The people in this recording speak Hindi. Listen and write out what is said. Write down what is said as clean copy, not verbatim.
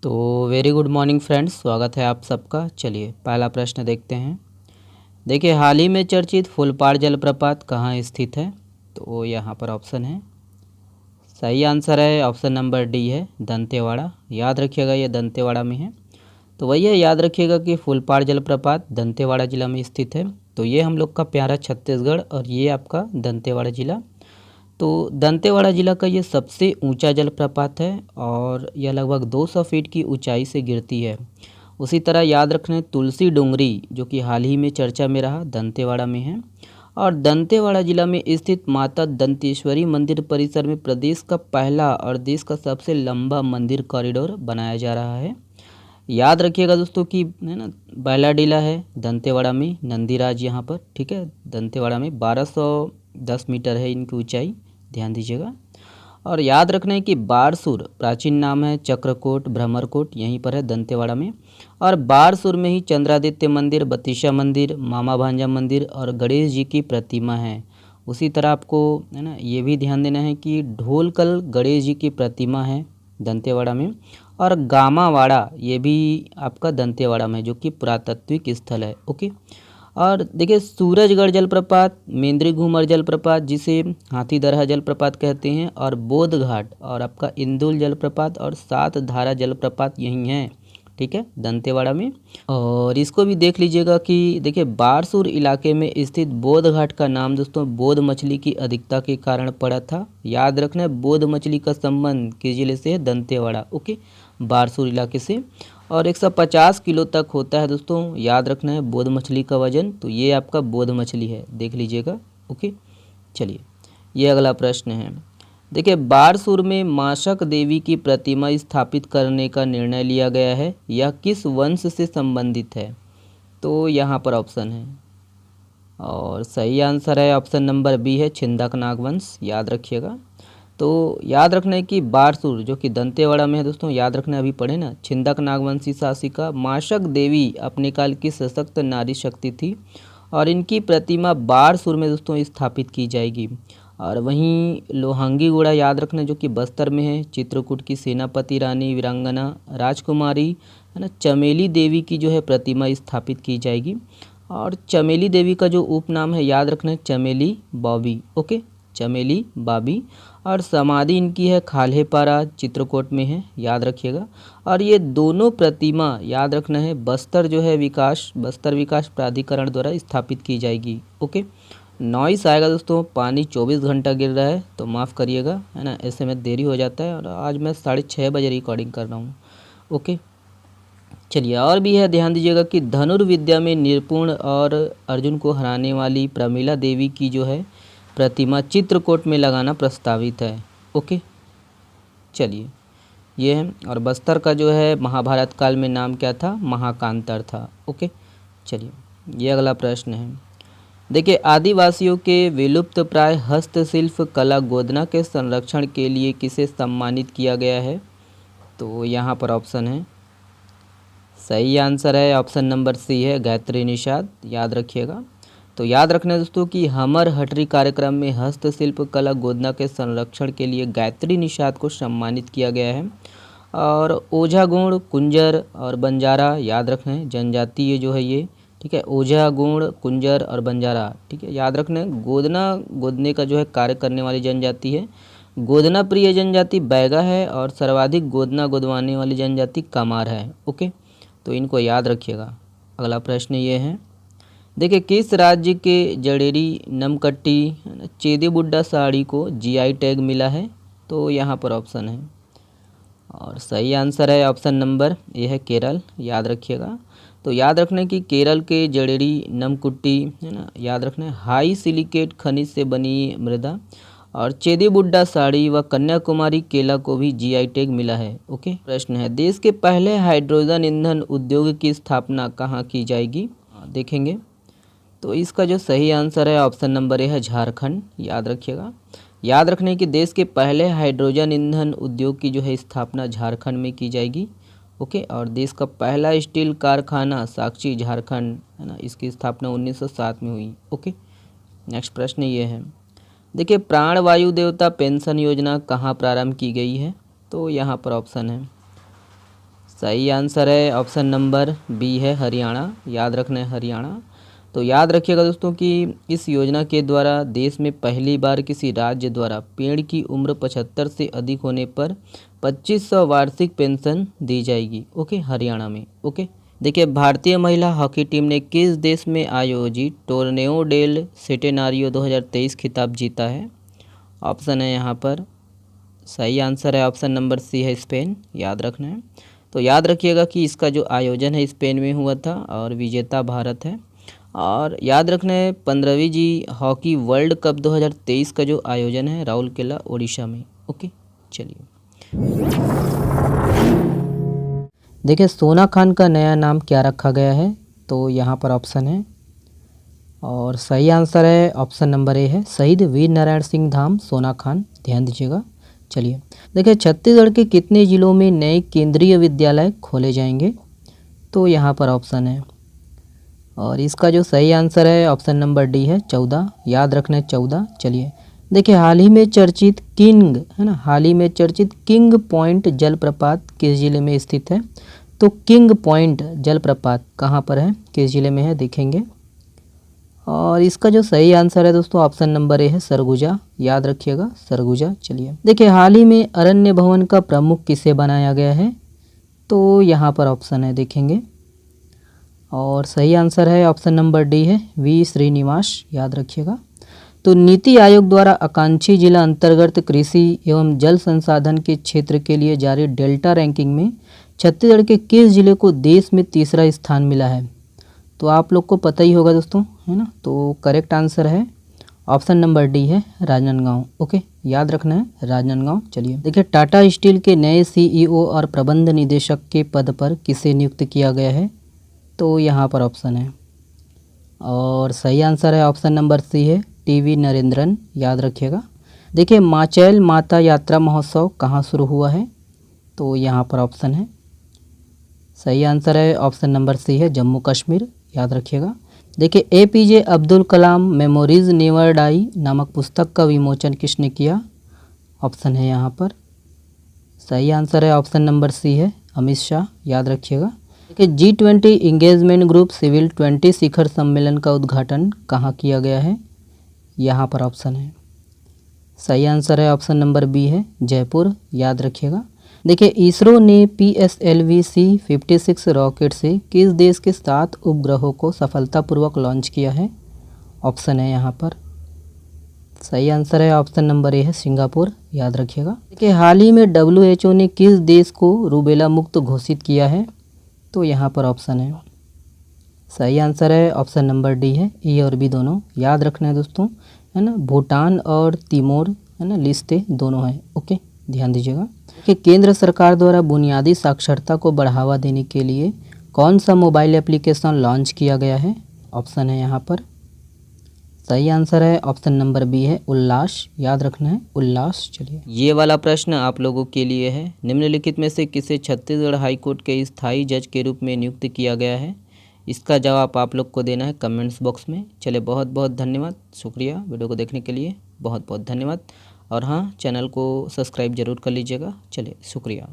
तो वेरी गुड मॉर्निंग फ्रेंड्स, स्वागत है आप सबका। चलिए पहला प्रश्न देखते हैं। देखिए, हाल ही में चर्चित फूलपाड़ जलप्रपात कहाँ स्थित है? तो यहाँ पर ऑप्शन है, सही आंसर है ऑप्शन नंबर डी है, दंतेवाड़ा। याद रखिएगा ये दंतेवाड़ा में है। तो वही है, याद रखिएगा कि फूलपाड़ जलप्रपात दंतेवाड़ा जिला में स्थित है। तो ये हम लोग का प्यारा छत्तीसगढ़ और ये आपका दंतेवाड़ा जिला। तो दंतेवाड़ा जिला का ये सबसे ऊंचा जलप्रपात है और यह लगभग 200 फीट की ऊंचाई से गिरती है। उसी तरह याद रखना, तुलसी डोंगरी जो कि हाल ही में चर्चा में रहा, दंतेवाड़ा में है। और दंतेवाड़ा जिला में स्थित माता दंतेश्वरी मंदिर परिसर में प्रदेश का पहला और देश का सबसे लंबा मंदिर कॉरिडोर बनाया जा रहा है। याद रखिएगा दोस्तों कि है ना, बैलाडीला है दंतेवाड़ा में, नंदीराज यहाँ पर, ठीक है। दंतेवाड़ा में 1210 मीटर है इनकी ऊंचाई, ध्यान दीजिएगा। और याद रखना है कि बारसूर प्राचीन नाम है चक्रकोट भ्रमरकोट, यहीं पर है दंतेवाड़ा में। और बारसूर में ही चंद्रादित्य मंदिर, बतीशा मंदिर, मामा भांजा मंदिर और गणेश जी की प्रतिमा है। उसी तरह आपको है ना ये भी ध्यान देना है कि ढोलकल गणेश जी की प्रतिमा है दंतेवाड़ा में। और गामावाड़ा ये भी आपका दंतेवाड़ा में, जो कि पुरातात्विक स्थल है। ओके। और देखिए, सूरजगढ़ जलप्रपात, मेंद्री घूमर जलप्रपात जिसे हाथीदरहा जलप्रपात कहते हैं, और बोध घाट और आपका इंदुल जलप्रपात और सात धारा जलप्रपात यही हैं, ठीक है, दंतेवाड़ा में। और इसको भी देख लीजिएगा कि देखिए, बारसूर इलाके में स्थित बोध घाट का नाम दोस्तों बोध मछली की अधिकता के कारण पड़ा था। याद रखना है, बोध मछली का संबंध किस जिले से है? दंतेवाड़ा, ओके, बारसूर इलाके से। और 150 किलो तक होता है दोस्तों, याद रखना है बोध मछली का वजन। तो ये आपका बोध मछली है, देख लीजिएगा। ओके, चलिए ये अगला प्रश्न है। देखिए, बारसूर में माशक देवी की प्रतिमा स्थापित करने का निर्णय लिया गया है, यह किस वंश से संबंधित है? तो यहाँ पर ऑप्शन है, और सही आंसर है ऑप्शन नंबर बी है, छिंदक नागवंश। याद रखिएगा। तो याद रखना है कि बारसूर जो कि दंतेवाड़ा में है दोस्तों, याद रखना, अभी पढ़े ना, छिंदक नागवंशी शासिका माशक देवी अपने काल की सशक्त नारी शक्ति थी और इनकी प्रतिमा बारसूर में दोस्तों स्थापित की जाएगी। और वहीं लोहांगी गुड़ा याद रखना, जो कि बस्तर में है, चित्रकूट की सेनापति रानी वीरांगना राजकुमारी है ना चमेली देवी की जो है प्रतिमा स्थापित की जाएगी। और चमेली देवी का जो उपनाम है याद रखना है, चमेली बॉबी, ओके, चमेली बाबी। और समाधि इनकी है खाल्हेपारा चित्रकूट में है, याद रखिएगा। और ये दोनों प्रतिमा याद रखना है बस्तर जो है बस्तर विकास प्राधिकरण द्वारा स्थापित की जाएगी। ओके। नॉइस आएगा दोस्तों, पानी 24 घंटा गिर रहा है तो माफ़ करिएगा, है ना, ऐसे में देरी हो जाता है। और आज मैं 6:30 बजे रिकॉर्डिंग कर रहा हूँ। ओके, चलिए और भी है, ध्यान दीजिएगा कि धनुर्विद्या में निपुण और अर्जुन को हराने वाली प्रमीला देवी की जो है प्रतिमा चित्रकूट में लगाना प्रस्तावित है। ओके, चलिए ये है। और बस्तर का जो है महाभारत काल में नाम क्या था? महाकांतर था। ओके, चलिए ये अगला प्रश्न है। देखिए, आदिवासियों के विलुप्त प्राय हस्तशिल्प कला गोदना के संरक्षण के लिए किसे सम्मानित किया गया है? तो यहाँ पर ऑप्शन है, सही आंसर है ऑप्शन नंबर सी है, गायत्री निषाद। याद रखिएगा। तो याद रखना दोस्तों कि हमर हटरी कार्यक्रम में हस्तशिल्प कला गोदना के संरक्षण के लिए गायत्री निषाद को सम्मानित किया गया है। और ओझा गुण, कुंजर और बंजारा याद रखना है, जनजातीय जो है ये, ठीक है, ओझा गुण, कुंजर और बंजारा, ठीक है, याद रखना है। गोदना गोदने का जो है कार्य करने वाली जनजाति है गोदना प्रिय जनजाति बैगा है, और सर्वाधिक गोदना गोदवाने वाली जनजाति कमार है। ओके, तो इनको याद रखिएगा। अगला प्रश्न ये है। देखिए, किस राज्य के जडेरी नमकट्टी चेदी बुड्ढा साड़ी को जीआई टैग मिला है? तो यहाँ पर ऑप्शन है, और सही आंसर है ऑप्शन नंबर ए है, केरल। याद रखिएगा। तो याद रखना कि केरल के जडेरी नमकुट्टी है ना, याद रखना हाई सिलिकेट खनिज से बनी मृदा, और चेदी बुड्ढा साड़ी व कन्याकुमारी केला को भी जीआई टैग मिला है। ओके, प्रश्न है, देश के पहले हाइड्रोजन ईंधन उद्योग की स्थापना कहाँ की जाएगी? देखेंगे। तो इसका जो सही आंसर है ऑप्शन नंबर ए है, झारखंड। याद रखिएगा। याद रखने कि देश के पहले हाइड्रोजन ईंधन उद्योग की जो है स्थापना झारखंड में की जाएगी। ओके, और देश का पहला स्टील कारखाना साक्षी झारखंड है ना, इसकी स्थापना 1907 में हुई। ओके, नेक्स्ट प्रश्न ये है। देखिए, प्राण वायु देवता पेंशन योजना कहाँ प्रारंभ की गई है? तो यहाँ पर ऑप्शन है, सही आंसर है ऑप्शन नंबर बी है हरियाणा। याद रखना है हरियाणा। तो याद रखिएगा दोस्तों कि इस योजना के द्वारा देश में पहली बार किसी राज्य द्वारा पेड़ की उम्र 75 से अधिक होने पर 2500 वार्षिक पेंशन दी जाएगी। ओके, हरियाणा में। ओके, देखिए भारतीय महिला हॉकी टीम ने किस देश में आयोजित टोर्नेओ डेल सेटेनारियो 2023 खिताब जीता है? ऑप्शन है यहाँ पर। सही आंसर है ऑप्शन नंबर सी है स्पेन। याद रखना है। तो याद रखिएगा कि इसका जो आयोजन है स्पेन में हुआ था और विजेता भारत है। और याद रखना है 15वीं जी हॉकी वर्ल्ड कप 2023 का जो आयोजन है राउरकेला ओडिशा में। ओके, चलिए देखिए सोना खान का नया नाम क्या रखा गया है? तो यहाँ पर ऑप्शन है और सही आंसर है ऑप्शन नंबर ए है शहीद वीर नारायण सिंह धाम सोना खान। ध्यान दीजिएगा। चलिए देखिए छत्तीसगढ़ के कितने जिलों में नए केंद्रीय विद्यालय खोले जाएंगे? तो यहाँ पर ऑप्शन है और इसका जो सही आंसर है ऑप्शन नंबर डी है 14। याद रखना है 14। चलिए देखिए हाल ही में चर्चित किंग है ना, हाल ही में चर्चित किंग पॉइंट जलप्रपात किस जिले में स्थित है? तो किंग पॉइंट जलप्रपात कहाँ पर है, किस जिले में है, देखेंगे। और इसका जो सही आंसर है दोस्तों ऑप्शन नंबर ए है सरगुजा। याद रखिएगा सरगुजा। चलिए देखिए हाल ही में अरण्य भवन का प्रमुख किसे बनाया गया है? तो यहाँ पर ऑप्शन है, देखेंगे। और सही आंसर है ऑप्शन नंबर डी है वी श्रीनिवास। याद रखिएगा। तो नीति आयोग द्वारा आकांक्षी जिला अंतर्गत कृषि एवं जल संसाधन के क्षेत्र के लिए जारी डेल्टा रैंकिंग में छत्तीसगढ़ के किस जिले को देश में तीसरा स्थान मिला है? तो आप लोग को पता ही होगा दोस्तों, है ना। तो करेक्ट आंसर है ऑप्शन नंबर डी है राजनांदगांव। ओके, याद रखना है राजनांदगांव। चलिए देखिए टाटा स्टील के नए सीईओ और प्रबंध निदेशक के पद पर किसे नियुक्त किया गया है? तो यहाँ पर ऑप्शन है और सही आंसर है ऑप्शन नंबर सी है टीवी नरेंद्रन। याद रखिएगा। देखिए माचैल माता यात्रा महोत्सव कहाँ शुरू हुआ है? तो यहाँ पर ऑप्शन है। सही आंसर है ऑप्शन नंबर सी है जम्मू कश्मीर। याद रखिएगा। देखिए APJ Abdul Kalam memories never die नामक पुस्तक का विमोचन किसने किया? ऑप्शन है यहाँ पर। सही आंसर है ऑप्शन नंबर सी है अमित शाह। याद रखिएगा। देखिए G20 इंगेजमेंट ग्रुप सिविल 20 शिखर सम्मेलन का उद्घाटन कहाँ किया गया है? यहाँ पर ऑप्शन है। सही आंसर है ऑप्शन नंबर बी है जयपुर। याद रखिएगा। देखिए इसरो ने PSLV C56 रॉकेट से किस देश के 7 उपग्रहों को सफलतापूर्वक लॉन्च किया है? ऑप्शन है यहाँ पर। सही आंसर है ऑप्शन नंबर ए है सिंगापुर। याद रखिएगा। देखिए हाल ही में WHO ने किस देश को रूबेला मुक्त घोषित किया है? तो यहाँ पर ऑप्शन है। सही आंसर है ऑप्शन नंबर डी है ए और बी दोनों। याद रखना है दोस्तों, है ना। भूटान और तिमोर, है ना, लिस्टे दोनों हैं। ओके, ध्यान दीजिएगा कि केंद्र सरकार द्वारा बुनियादी साक्षरता को बढ़ावा देने के लिए कौन सा मोबाइल एप्लीकेशन लॉन्च किया गया है? ऑप्शन है यहाँ पर। सही आंसर है ऑप्शन नंबर बी है उल्लास। याद रखना है उल्लास। चलिए ये वाला प्रश्न आप लोगों के लिए है। निम्नलिखित में से किसे छत्तीसगढ़ हाईकोर्ट के स्थायी जज के रूप में नियुक्त किया गया है? इसका जवाब आप लोग को देना है कमेंट्स बॉक्स में। चलिए बहुत बहुत धन्यवाद, शुक्रिया वीडियो को देखने के लिए, बहुत बहुत धन्यवाद। और हाँ, चैनल को सब्सक्राइब जरूर कर लीजिएगा। चलिए शुक्रिया।